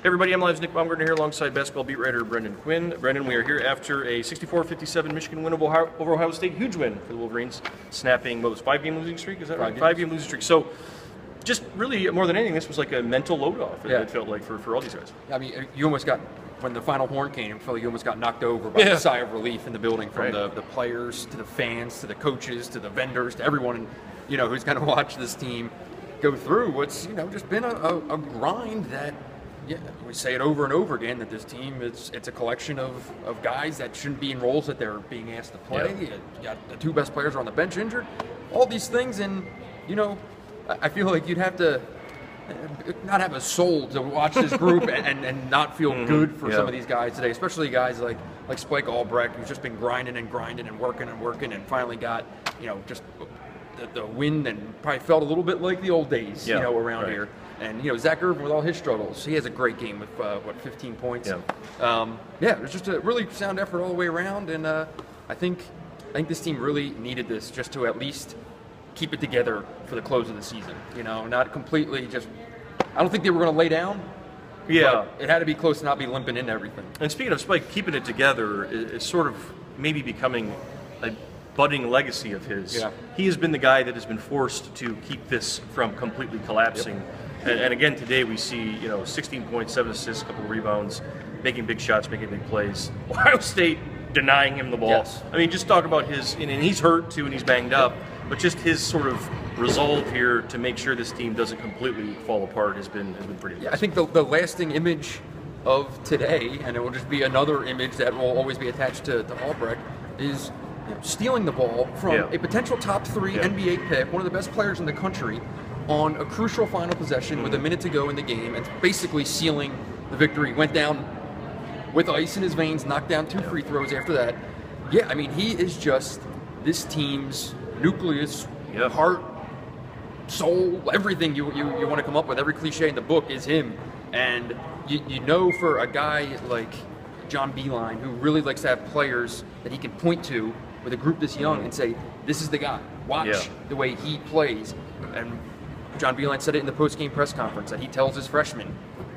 Hey everybody, MLive's Nick Baumgardner here alongside basketball beat writer Brendan Quinn. Brendan, we are here after a 64-57 Michigan win over Ohio State. Huge win for the Wolverines, snapping, what was 5-game losing streak? Is that right? 5-game losing streak. So, just really, more than anything, this was like a mental load-off, it felt like, for all these guys. I mean, you almost got, when the final horn came, it felt like you almost got knocked over by a sigh of relief in the building from the players to the fans to the coaches to the vendors to everyone, who's going to watch this team go through what's, just been a grind that, we say it over and over again that this team it's a collection of guys that shouldn't be in roles that they're being asked to play. You got the two best players are on the bench injured, all these things, and I feel like you'd have to not have a soul to watch this group and not feel good for some of these guys today, especially guys like Spike Albrecht, who's just been grinding and working and finally got just the win and probably felt a little bit like the old days around here. And Zach Irvin with all his struggles, he has a great game with 15 points. It was just a really sound effort all the way around, and I think this team really needed this just to at least keep it together for the close of the season. Not completely just. I don't think they were going to lay down. Yeah, it had to be close to not be limping into everything. And speaking of Spike, keeping it together is sort of maybe becoming a budding legacy of his. Yeah. He has been the guy that has been forced to keep this from completely collapsing. And again, today we see 16 points, 7 assists, a couple of rebounds, making big shots, making big plays. Ohio State denying him the ball. Yes. I mean, just talk about his, and he's hurt too, and he's banged up, but just his sort of resolve here to make sure this team doesn't completely fall apart has been pretty impressive. I think the lasting image of today, and it will just be another image that will always be attached to Albrecht, is stealing the ball from a potential top 3 NBA pick, one of the best players in the country, on a crucial final possession with a minute to go in the game, and basically sealing the victory. Went down with ice in his veins, knocked down 2 free throws after that. Yeah, I mean, he is just this team's nucleus, heart, soul, everything you want to come up with. Every cliche in the book is him. And for a guy like John Beilein, who really likes to have players that he can point to with a group this young and say, this is the guy. Watch the way he plays. And John Beilein said it in the post-game press conference that he tells his freshmen,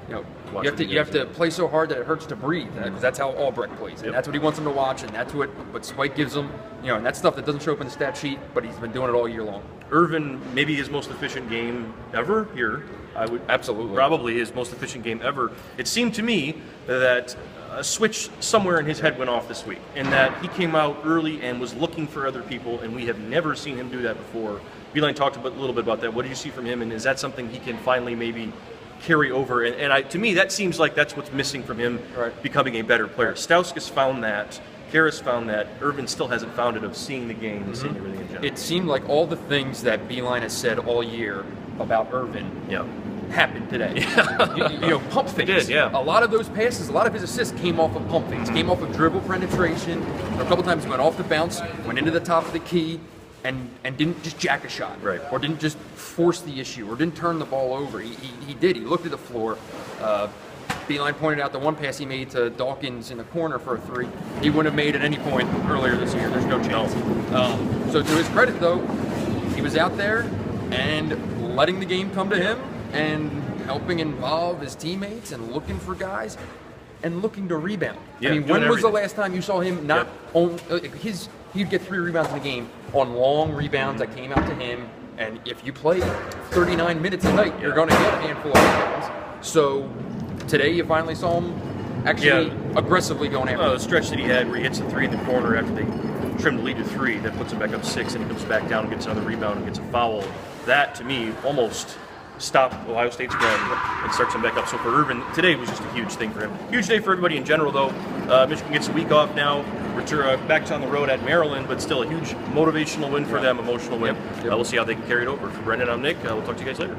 you have to play so hard that it hurts to breathe, because that's how Albrecht plays, and that's what he wants them to watch, and that's what Spike gives them, and that's stuff that doesn't show up in the stat sheet, but he's been doing it all year long. Irvin, maybe his most efficient game ever here. I would absolutely probably his most efficient game ever. It seemed to me that a switch somewhere in his head went off this week, and that he came out early and was looking for other people, and we have never seen him do that before. Beilein talked a little bit about that. What did you see from him, and is that something he can finally maybe carry over? And to me, that seems like that's what's missing from him becoming a better player. Stauskas found that. Karras found that. Irvin still hasn't found it of seeing the game and seeing everything in general. It seemed like all the things that Beilein has said all year about Irvin happened today. Pump fakes. A lot of those passes, a lot of his assists came off of pump fakes, came off of dribble penetration. A couple times he went off the bounce, went into the top of the key, and didn't just jack a shot, or didn't just force the issue, or didn't turn the ball over. He did. He looked at the floor. Beilein pointed out the one pass he made to Dawkins in the corner for a 3. He wouldn't have made at any point earlier this year. There's no chance. So to his credit, though, he was out there and letting the game come to him and helping involve his teammates and looking for guys and looking to rebound. I mean, when was the last time you saw him not own he'd get 3 rebounds in the game on long rebounds that came out to him, and if you play 39 minutes a night, you're going to get a handful of rebounds. So today you finally saw him actually aggressively going after the stretch that he had where he hits a 3 in the corner after they trimmed the lead to 3, that puts him back up 6, and he comes back down and gets another rebound and gets a foul. That, to me, almost stopped Ohio State's run and starts him back up. So for Irvin, today was just a huge thing for him. Huge day for everybody in general, though. Michigan gets a week off now. Return back on the road at Maryland, but still a huge motivational win for them, emotional win. We'll see how they can carry it over. For Brendan, I'm Nick. We'll talk to you guys later.